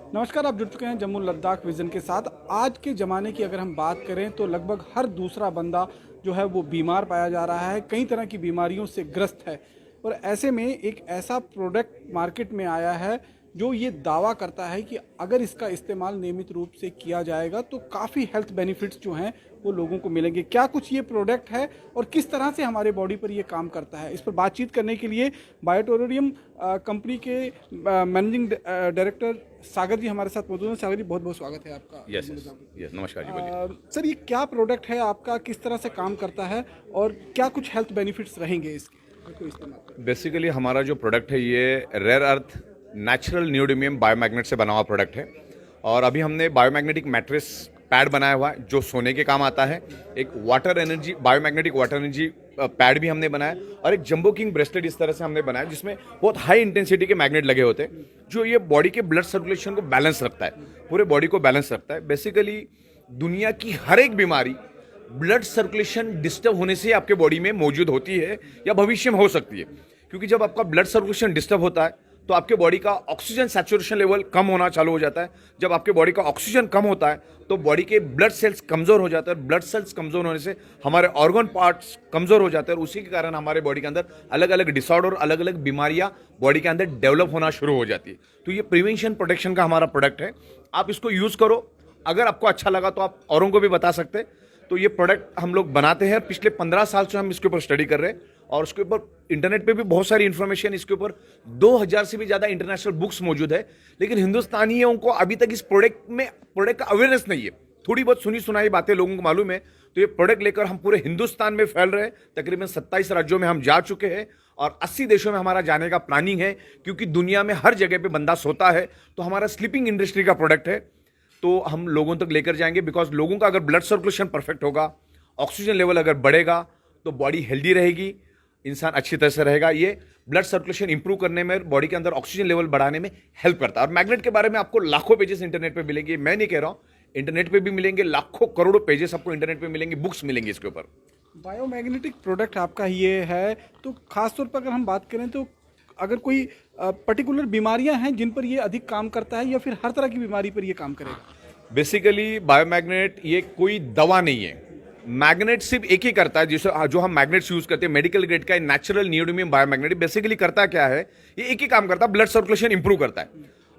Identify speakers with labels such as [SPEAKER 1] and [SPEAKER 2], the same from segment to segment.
[SPEAKER 1] नमस्कार, आप जुड़ चुके हैं जम्मू लद्दाख विज़न के साथ। आज के ज़माने की अगर हम बात करें तो लगभग हर दूसरा बंदा जो है वो बीमार पाया जा रहा है, कई तरह की बीमारियों से ग्रस्त है। और ऐसे में एक ऐसा प्रोडक्ट मार्केट में आया है जो ये दावा करता है कि अगर इसका इस्तेमाल नियमित रूप से किया जाएगा तो काफ़ी हेल्थ बेनिफिट्स जो हैं वो लोगों को मिलेंगे। क्या कुछ ये प्रोडक्ट है और किस तरह से हमारे बॉडी पर ये काम करता है, इस पर बातचीत करने के लिए बायोटोरियम कंपनी के मैनेजिंग डायरेक्टर सागर जी हमारे साथ मौजूद हैं। सागर जी, बहुत बहुत स्वागत है आपका।
[SPEAKER 2] यस यस यस, नमस्कार जी, बोलिए।
[SPEAKER 1] सर, ये क्या प्रोडक्ट है आपका, किस तरह से काम करता है और क्या कुछ हेल्थ बेनिफिट्स रहेंगे इसके अगर कोई इस्तेमाल करें?
[SPEAKER 2] बेसिकली हमारा जो प्रोडक्ट है ये रेयर अर्थ नेचुरल नियोडिमियम बायोमैग्नेट से बना हुआ प्रोडक्ट है। और अभी हमने बायोमैग्नेटिक मैट्रेस पैड बनाया हुआ है जो सोने के काम आता है। एक water energy biomagnetic water energy pad भी हमने बनाया और एक जंबो किंग ब्रेसलेट इस तरह से हमने बनाया जिसमें बहुत हाई इंटेंसिटी के मैग्नेट लगे होते हैं जो ये बॉडी के ब्लड सर्कुलेशन को बैलेंस रखता है, पूरे बॉडी को बैलेंस रखता है। बेसिकली दुनिया की हर एक बीमारी ब्लड सर्कुलेशन डिस्टर्ब होने से आपके बॉडी में मौजूद होती है या भविष्य में हो सकती है। क्योंकि जब आपका ब्लड सर्कुलेशन डिस्टर्ब होता है तो आपके बॉडी का ऑक्सीजन सैचुरेशन लेवल कम होना चालू हो जाता है। जब आपके बॉडी का ऑक्सीजन कम होता है तो बॉडी के ब्लड सेल्स कमजोर हो जाते हैं। ब्लड सेल्स कमजोर होने से हमारे ऑर्गन पार्ट्स कमजोर हो जाते हैं और उसी के कारण हमारे बॉडी के अंदर अलग अलग डिसऑर्डर, अलग अलग बीमारियां बॉडी के अंदर डेवलप होना शुरू हो जाती है। तो ये प्रिवेंशन प्रोटेक्शन का हमारा प्रोडक्ट है। आप इसको यूज करो, अगर आपको अच्छा लगा तो आप औरों को भी बता सकते हैं। तो ये प्रोडक्ट हम लोग बनाते हैं, पिछले 15 साल से हम इसके ऊपर स्टडी कर रहे हैं और उसके ऊपर इंटरनेट पे भी बहुत सारी इंफॉर्मेशन, इसके ऊपर 2000 से भी ज़्यादा इंटरनेशनल बुक्स मौजूद है। लेकिन हिंदुस्तानियों को अभी तक इस प्रोडक्ट का अवेयरनेस नहीं है। थोड़ी बहुत सुनी सुनाई बातें लोगों को मालूम है। तो ये प्रोडक्ट लेकर हम पूरे हिंदुस्तान में फैल रहे हैं। तकरीबन 27 राज्यों में हम जा चुके हैं और 80 देशों में हमारा जाने का प्लानिंग है। क्योंकि दुनिया में हर जगह पे बंदा सोता है, तो हमारा स्लीपिंग इंडस्ट्री का प्रोडक्ट है तो हम लोगों तक लेकर जाएंगे। बिकॉज लोगों का अगर ब्लड सर्कुलेशन परफेक्ट होगा, ऑक्सीजन लेवल अगर बढ़ेगा तो बॉडी हेल्दी रहेगी, इंसान अच्छी तरह से रहेगा। ये ब्लड सर्कुलेशन इंप्रूव करने में, बॉडी के अंदर ऑक्सीजन लेवल बढ़ाने में हेल्प करता है। और मैग्नेट के बारे में आपको लाखों पेजेस इंटरनेट पे मिलेंगे, मैं नहीं कह रहा हूं, इंटरनेट पे भी मिलेंगे, लाखों करोड़ों पेजेस आपको इंटरनेट पे मिलेंगे, बुक्स मिलेंगी इसके ऊपर।
[SPEAKER 1] बायोमैग्नेटिक प्रोडक्ट आपका ये है तो खासतौर पर अगर हम बात करें तो अगर कोई पर्टिकुलर बीमारियां हैं जिन पर ये अधिक काम करता है या फिर हर तरह की बीमारी पर ये काम करेगा?
[SPEAKER 2] बेसिकली बायोमैग्नेट ये कोई दवा नहीं है। मैग्नेट सिर्फ एक ही करता है, जिसे जो हम मैग्नेट्स यूज करते हैं मेडिकल ग्रेड का नेचुरल नियोडिमियम बायोमैग्नेट, बेसिकली करता क्या है, ये एक ही काम करता है, ब्लड सर्कुलेशन इंप्रूव करता है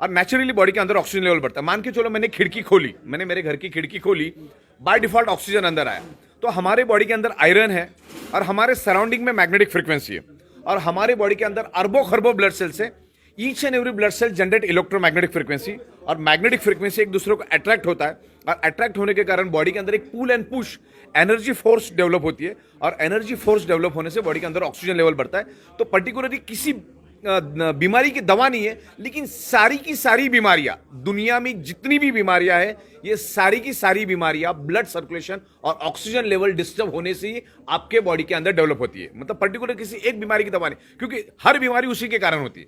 [SPEAKER 2] और नेचुरली बॉडी के अंदर ऑक्सीजन लेवल बढ़ता है। मान के चलो मैंने खिड़की खोली, मैंने मेरे घर की खिड़की खोली, बाय डिफॉल्ट ऑक्सीजन अंदर आया, तो हमारे बॉडी के अंदर आयरन है और हमारे सराउंडिंग में मैग्नेटिक फ्रीक्वेंसी है और हमारे बॉडी के अंदर अरबों खरबों ब्लड सेल्स है। Each and every blood sale generate electromagnetic frequency और मैग्नेटिक फ्रीक्वेंसी एक दूसरे को अट्रैक्ट होता है और अट्रैक्ट होने के कारण बॉडी के अंदर एक pull and push energy force develop होती है और एनर्जी फोर्स डेवलप होने से बॉडी के अंदर ऑक्सीजन लेवल बढ़ता है। तो पर्टिकुलरली किसी बीमारी की दवा नहीं है, लेकिन सारी की सारी बीमारियां, दुनिया में जितनी भी बीमारियां हैं, ये सारी की सारी बीमारियां ब्लड सर्कुलेशन और ऑक्सीजन लेवल डिस्टर्ब होने से ही आपके बॉडी के अंदर डेवलप होती है। मतलब पर्टिकुलर किसी एक बीमारी की दवा नहीं, क्योंकि हर बीमारी उसी के कारण होती है।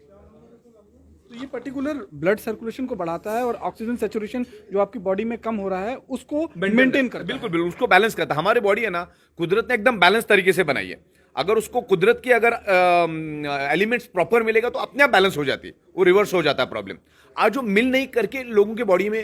[SPEAKER 1] तो ये पर्टिकुलर ब्लड सर्कुलेशन को बढ़ाता है और ऑक्सीजन सैचुरेशन जो आपकी बॉडी में कम हो रहा है उसको मेंटेन करता है।
[SPEAKER 2] बिल्कुल बिल्कुल, उसको बैलेंस करता है। हमारी बॉडी है ना, कुदरत ने एकदम बैलेंस तरीके से बनाई है। अगर उसको कुदरत की अगर एलिमेंट्स प्रॉपर मिलेगा तो अपने आप बैलेंस हो जाती है, वो रिवर्स हो जाता है प्रॉब्लम। आज जो मिल नहीं करके लोगों की बॉडी में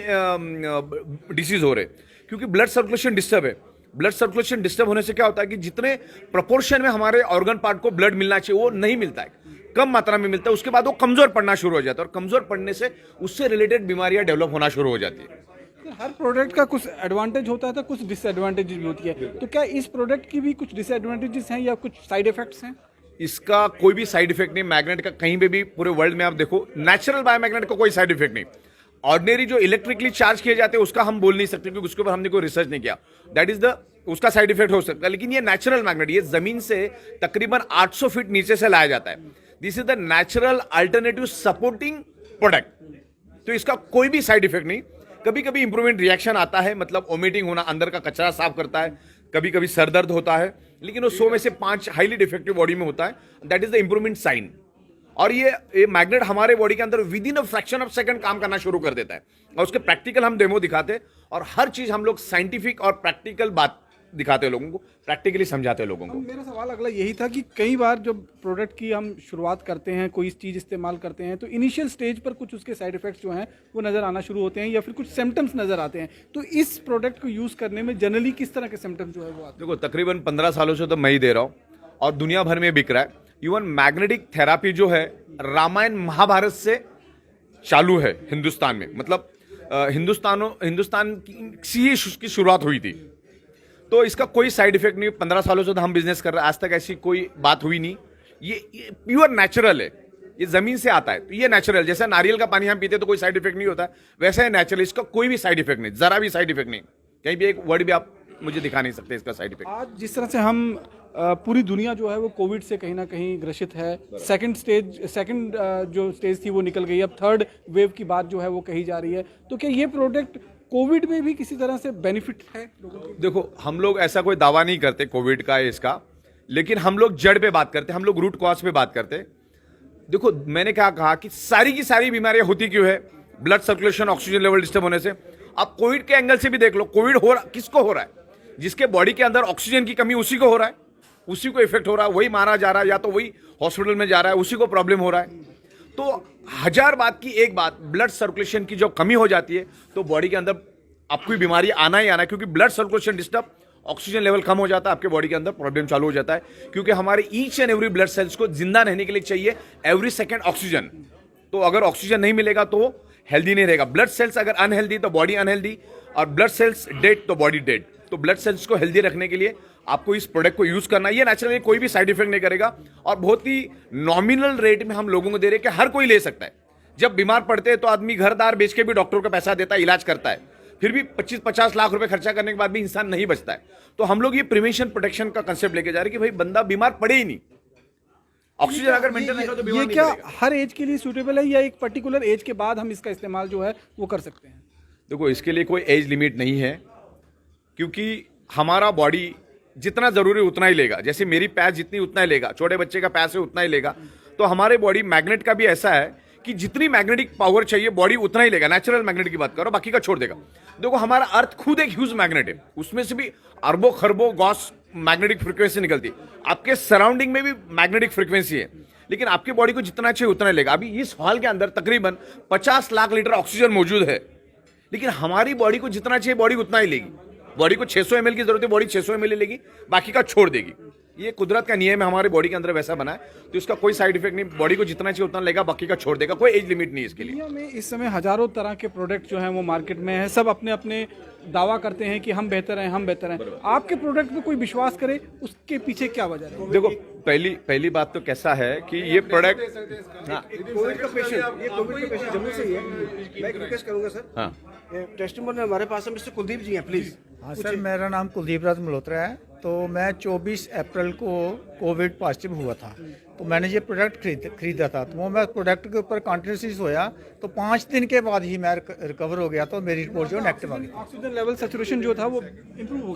[SPEAKER 2] डिसीज हो रहे क्योंकि ब्लड सर्कुलेशन डिस्टर्ब है। ब्लड सर्कुलेशन डिस्टर्ब होने से क्या होता है कि जितने प्रोपोर्शन में हमारे ऑर्गन पार्ट को ब्लड मिलना चाहिए वो नहीं मिलता है, कम मात्रा में मिलता है। उसके बाद वो कमजोर पड़ना शुरू हो जाता है और कमजोर पड़ने से उससे रिलेटेड बीमारियां डेवलप होना शुरू हो जाती है।
[SPEAKER 1] हर प्रोडक्ट का कुछ एडवांटेज होता है तो कुछ डिसएडवांटेजेस भी होती है, तो क्या इस प्रोडक्ट की भी कुछ डिसएडवांटेजेस हैं या कुछ साइड इफेक्ट्स हैं?
[SPEAKER 2] इसका कोई भी साइड इफेक्ट नहीं। मैग्नेट का कहीं पे भी पूरे वर्ल्ड में आप देखो, नेचुरल बायोमैग्नेट का कोई साइड इफेक्ट नहीं। ऑर्डिनरी जो इलेक्ट्रिकली चार्ज किए जाते हैं उसका हम बोल नहीं सकते क्योंकि उसके ऊपर हमने कोई रिसर्च नहीं किया। दैट इज द उसका साइड इफेक्ट हो सकता है। लेकिन ये नेचुरल मैग्नेट, ये जमीन से तकरीबन 800 फीट नीचे से लाया जाता है। This is the natural alternative supporting product. तो इसका कोई भी साइड इफेक्ट नहीं। कभी कभी इंप्रूवमेंट रिएक्शन आता है, मतलब वोमिटिंग होना, अंदर का कचरा साफ करता है, कभी कभी सर दर्द होता है, लेकिन वो 100 में से 5 हाईली डिफेक्टिव बॉडी में होता है। That is the improvement sign. और ये मैग्नेट हमारे बॉडी के अंदर within a fraction of second काम करना शुरू कर देता है और उसके प्रैक्टिकल हम डेमो दिखाते हैं और हर चीज हम लोग साइंटिफिक और प्रैक्टिकल बात दिखाते हैं लोगों को, प्रैक्टिकली समझाते हैं लोगों को।
[SPEAKER 1] मेरा सवाल अगला यही था कि कई बार जब प्रोडक्ट की हम शुरुआत करते हैं, कोई चीज़ इस्तेमाल करते हैं, तो इनिशियल स्टेज पर कुछ उसके साइड इफेक्ट्स जो हैं वो नज़र आना शुरू होते हैं या फिर कुछ सिम्टम्स नज़र आते हैं। तो इस प्रोडक्ट को यूज़ करने में जनरली किस तरह के सिम्टम्स जो है वो आते हैं?
[SPEAKER 2] देखो, तकरीबन 15 सालों से तो मैं ही दे रहा हूँ और दुनिया भर में बिक रहा है। इवन मैग्नेटिक थेरापी जो है रामायण महाभारत से चालू है हिंदुस्तान में, मतलब हिंदुस्तान की इसकी शुरुआत हुई थी। तो इसका कोई साइड इफेक्ट नहीं। 15 सालों से तो हम बिजनेस कर रहे हैं, आज तक ऐसी कोई बात हुई नहीं। ये प्योर नेचुरल है, ये जमीन से आता है, तो ये नेचुरल। जैसे नारियल का पानी हम पीते तो कोई साइड इफेक्ट नहीं होता, वैसे है नेचुरल। इसका कोई भी साइड इफेक्ट नहीं, जरा भी साइड इफेक्ट नहीं। कहीं भी एक वर्ड भी आप मुझे दिखा नहीं सकते इसका साइड इफेक्ट।
[SPEAKER 1] आज जिस तरह से हम पूरी दुनिया जो है वो कोविड से कहीं ना कहीं ग्रसित है। सेकंड जो स्टेज थी वो निकल गई, अब थर्ड वेव की बात जो है वो कही जा रही है। तो क्या ये प्रोडक्ट कोविड में भी किसी तरह से बेनिफिट है लोगों को?
[SPEAKER 2] देखो, हम लोग ऐसा कोई दावा नहीं करते कोविड का इसका, लेकिन हम लोग जड़ पे बात करते हैं, हम लोग रूट कॉज पे बात करते हैं। देखो, मैंने क्या कहा कि सारी की सारी बीमारियां होती क्यों है? Blood circulation, oxygen level disturb होने से। अब कोविड के एंगल से भी देख लो, कोविड हो रहा किसको हो रहा है? जिसके बॉडी के अंदर ऑक्सीजन की कमी, उसी को हो रहा है, उसी को इफेक्ट हो रहा है, वही मारा जा रहा है, या तो वही हॉस्पिटल में जा रहा है, उसी को प्रॉब्लम हो रहा है। तो हजार बात की एक बात, ब्लड सर्कुलेशन की जो कमी हो जाती है तो बॉडी के अंदर आपको बीमारी आना ही आना है, क्योंकि blood circulation disturb, oxygen level कम हो जाता है, आपके बॉडी के अंदर प्रॉब्लम चालू हो जाता है। क्योंकि हमारे each and every blood cells को जिंदा रहने के लिए चाहिए एवरी सेकेंड ऑक्सीजन। तो अगर ऑक्सीजन नहीं मिलेगा तो हेल्दी नहीं रहेगा। ब्लड सेल्स अगर अनहेल्दी तो बॉडी अनहेल्दी, और ब्लड सेल्स डेड तो बॉडी डेड। तो ब्लड सेल्स को हेल्दी रखने के लिए आपको इस प्रोडक्ट को यूज करना है। ये नेचुरली कोई भी साइड इफेक्ट नहीं करेगा और बहुत ही नॉमिनल रेट में हम लोगों को दे रहे हैं कि हर कोई ले सकता है। जब बीमार पड़ते हैं तो आदमी घर-दार बेच के भी डॉक्टर को पैसा देता है, इलाज करता है, फिर भी 25-50 लाख रुपए खर्चा करने के बाद भी इंसान नहीं बचता है। तो हम लोग ये प्रिवेंशन प्रोटेक्शन का कंसेप्ट लेके जा रहे हैं कि भाई बंदा बीमार पड़े ही नहीं। ऑक्सीजन अगर मेंटेन रहेगा तो बीमार
[SPEAKER 1] ये
[SPEAKER 2] नहीं
[SPEAKER 1] क्या
[SPEAKER 2] पड़ेगा।
[SPEAKER 1] हर एज के लिए सूटेबल है या एक पर्टिकुलर एज के बाद हम इसका इस्तेमाल जो है वो कर सकते हैं?
[SPEAKER 2] देखो, इसके लिए कोई एज लिमिट नहीं है, क्योंकि हमारा बॉडी जितना जरूरी उतना ही लेगा। जैसे मेरी पैर जितनी उतना ही लेगा, छोटे बच्चे का पैर से उतना ही लेगा। तो हमारे बॉडी मैग्नेट का भी ऐसा है कि जितनी मैग्नेटिक पावर चाहिए बॉडी उतना ही लेगा। नेचुरल मैग्नेट की बात करो, बाकी का छोड़ देगा। देखो, हमारा अर्थ खुद एक ह्यूज मैग्नेट है, उसमें से भी अरबों खरबों गॉस मैग्नेटिक फ्रीक्वेंसी निकलती है। आपके सराउंडिंग में भी मैग्नेटिक फ्रीक्वेंसी है, लेकिन आपकी बॉडी को जितना चाहिए उतना लेगा। अभी इस हॉल के अंदर तकरीबन 50 लाख लीटर ऑक्सीजन मौजूद है, लेकिन हमारी बॉडी को जितना चाहिए बॉडी उतना ही लेगी। बॉडी को 600 ml की जरूरत है, बॉडी 600 ml लेगी, बाकी का छोड़ देगी। ये कुदरत का नियम है, हमारे बॉडी के अंदर वैसा बना है, तो इसका कोई साइड इफेक्ट नहीं। बॉडी को जितना चाहिए उतना लेगा, बाकी का छोड़ देगा। कोई एज लिमिट नहीं है इसके लिए।
[SPEAKER 1] दुनिया में इस समय हजारों तरह के प्रोडक्ट जो हैं वो मार्केट में हैं। सब अपने अपने दावा करते हैं कि हम बेहतर हैं, हम बेहतर हैं। आपके प्रोडक्ट पे कोई विश्वास करे, उसके पीछे क्या वजह है?
[SPEAKER 2] देखो, पहली बात तो कैसा है कि ये प्रोडक्ट, हाँ
[SPEAKER 3] कोविड का पेशेंट, ये कोविड का पेशेंट जम्मू से ही है। मैं एक रिक्वेस्ट करूंगा सर,
[SPEAKER 2] हाँ
[SPEAKER 3] टेस्टिमोनियल हमारे पास है, मिस्टर कुलदीप जी हैं, प्लीज।
[SPEAKER 4] हाँ सर, मेरा नाम कुलदीप राज मल्होत्रा है। तो मैं 24 अप्रैल को कोविड पॉजिटिव हुआ था, तो मैंने ये प्रोडक्ट खरीदा था। तो वो मैं प्रोडक्ट के ऊपर कॉन्टिन्यूसली सोया, तो 5 दिन के बाद ही मैं रिकवर हो गया। तो मेरी रिपोर्ट जो नेगेटिव आ गई,
[SPEAKER 1] ऑक्सीजन लेवल सैचुरेशन जो था वो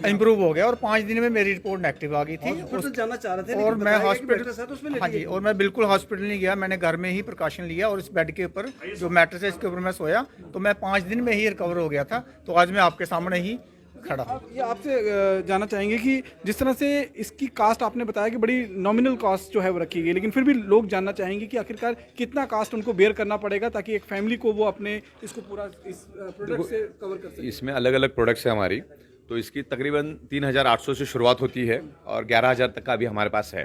[SPEAKER 4] इम्प्रूव हो गया और 5 दिन में मेरी रिपोर्ट नेगेटिव आ गई थी।
[SPEAKER 3] हॉस्पिटल जाना चाह रहे थे,
[SPEAKER 4] और
[SPEAKER 3] लेकिन
[SPEAKER 4] मैं
[SPEAKER 3] बताया कि बेड के साथ
[SPEAKER 4] हॉस्पिटल,
[SPEAKER 3] उसमें
[SPEAKER 4] हाँ
[SPEAKER 3] लेटी
[SPEAKER 4] जी,
[SPEAKER 3] है।
[SPEAKER 4] और मैं बिल्कुल हॉस्पिटल नहीं गया। मैंने घर में ही प्रिकॉशन लिया और इस बेड के ऊपर जो मैट्रेस है इसके ऊपर मैं सोया, तो मैं 5 दिन में ही रिकवर हो गया था। तो आज मैं आपके सामने ही खड़ा हूँ।
[SPEAKER 1] ये आपसे जानना चाहेंगे कि जिस तरह से इसकी कास्ट आपने बताया कि बड़ी नॉमिनल कॉस्ट जो है वो रखी गई, लेकिन फिर भी लोग जानना चाहेंगे कि आखिरकार कितना कास्ट उनको बेयर करना पड़ेगा ताकि एक फैमिली को वो अपने इसको पूरा इस प्रोडक्ट से कवर कर सके।
[SPEAKER 2] इसमें अलग अलग प्रोडक्ट्स है हमारी। तो इसकी तकरीबन 3800 से शुरुआत होती है और 11000 तक का भी हमारे पास है।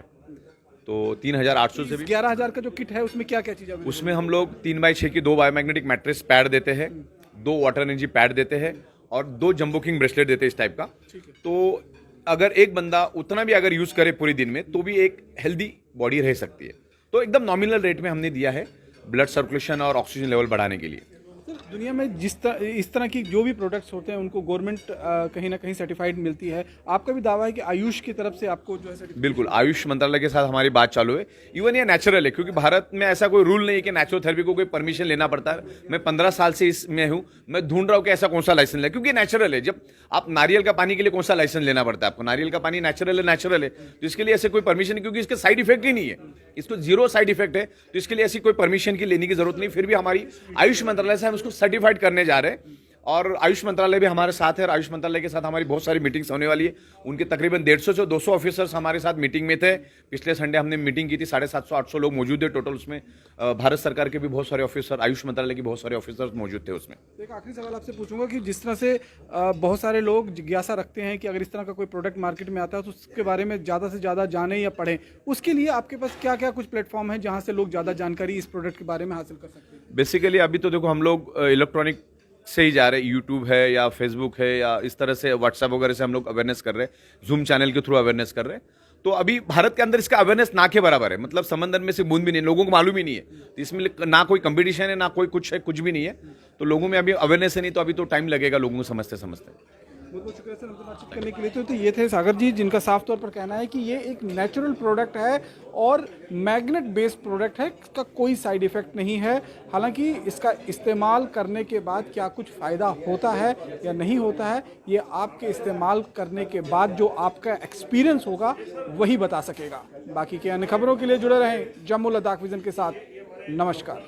[SPEAKER 2] तो 3800 से भी
[SPEAKER 1] 11000 का जो किट है उसमें क्या क्या चीज़ें available
[SPEAKER 2] उसमें हम लोग 3x6 की 2 बायोमैग्नेटिक मैट्रेस पैड देते हैं, 2 वाटर एनर्जी पैड देते हैं और 2 जंबो किंग ब्रेसलेट देते हैं इस टाइप का। तो अगर एक बंदा उतना भी अगर यूज करे पूरे दिन में तो भी एक हेल्दी बॉडी रह सकती है। तो एकदम नॉमिनल रेट में हमने दिया है ब्लड सर्कुलेशन और ऑक्सीजन लेवल बढ़ाने के लिए।
[SPEAKER 1] सर, दुनिया में इस तरह की जो भी प्रोडक्ट्स होते हैं उनको गवर्नमेंट कहीं ना कहीं सर्टिफाइड मिलती है। आपका भी दावा है कि आयुष की तरफ से आपको जो है certified-
[SPEAKER 2] बिल्कुल, आयुष मंत्रालय के साथ हमारी बात चालू है। इवन ये नेचुरल है, क्योंकि भारत में ऐसा कोई रूल नहीं है कि नेचुरोथेरेपी को कोई परमिशन लेना पड़ता है। मैं 15 साल से इसमें हूँ, मैं ढूंढ रहा हूँ कि ऐसा कौन सा लाइसेंस ले, क्योंकि नेचुरल है। जब आप नारियल का पानी के लिए कौन सा लाइसेंस लेना पड़ता है आपको? नारियल का पानी नेचुरल है, तो इसके लिए ऐसे कोई परमिशन नहीं, क्योंकि इसके साइड इफेक्ट ही नहीं है, इसको 0 साइड इफेक्ट है। तो इसके लिए ऐसी कोई परमिशन की लेने की जरूरत नहीं। फिर भी हमारी आयुष मंत्रालय से हम इसको सर्टिफाइड करने जा रहे हैं और आयुष मंत्रालय भी हमारे साथ है और आयुष मंत्रालय के साथ हमारी बहुत सारी मीटिंग्स होने वाली है। उनके तकरीबन 150 से 200 ऑफिसर्स हमारे साथ मीटिंग में थे। पिछले संडे हमने मीटिंग की थी, 750-800 लोग मौजूद थे टोटल उसमें। भारत सरकार के भी बहुत सारे ऑफिसर, आयुष मंत्रालय के बहुत सारे ऑफिसर्स मौजूद थे उसमें।
[SPEAKER 1] एक आखिरी सवाल आपसे पूछूंगा कि जिस तरह से बहुत सारे लोग जिज्ञासा रखते हैं कि अगर इस तरह का कोई प्रोडक्ट मार्केट में आता है तो उसके बारे में ज़्यादा से ज़्यादा जानें या पढ़ें, उसके लिए आपके पास क्या क्या कुछ प्लेटफॉर्म है जहाँ से लोग ज़्यादा जानकारी इस प्रोडक्ट के बारे में हासिल कर सकते हैं?
[SPEAKER 2] बेसिकली अभी तो देखो हम लोग इलेक्ट्रॉनिक से ही जा रहे हैं, यूट्यूब है या फेसबुक है या इस तरह से व्हाट्सएप वगैरह से हम लोग अवेयरनेस कर रहे हैं, जूम चैनल के थ्रू अवेयरनेस कर रहे हैं। तो अभी भारत के अंदर इसका अवेयरनेस ना के बराबर है, मतलब समंदर में से बूंद भी नहीं, लोगों को मालूम ही नहीं है। तो इसमें ना कोई कंपटीशन है, ना कोई कुछ है, कुछ भी नहीं है। तो लोगों में अभी अवेयरनेस है नहीं, तो अभी तो टाइम लगेगा लोगों को समझते समझते।
[SPEAKER 1] बहुत बहुत शुक्रिया सर हमसे बातचीत करने के लिए। तो ये थे सागर जी, जिनका साफ तौर पर कहना है कि ये एक नेचुरल प्रोडक्ट है और मैग्नेट बेस्ड प्रोडक्ट है, इसका कोई साइड इफेक्ट नहीं है। हालांकि इसका इस्तेमाल करने के बाद क्या कुछ फ़ायदा होता है या नहीं होता है, ये आपके इस्तेमाल करने के बाद जो आपका एक्सपीरियंस होगा वही बता सकेगा। बाकी के अन्य खबरों के लिए जुड़े रहें जम्मू लद्दाख विजन के साथ। नमस्कार।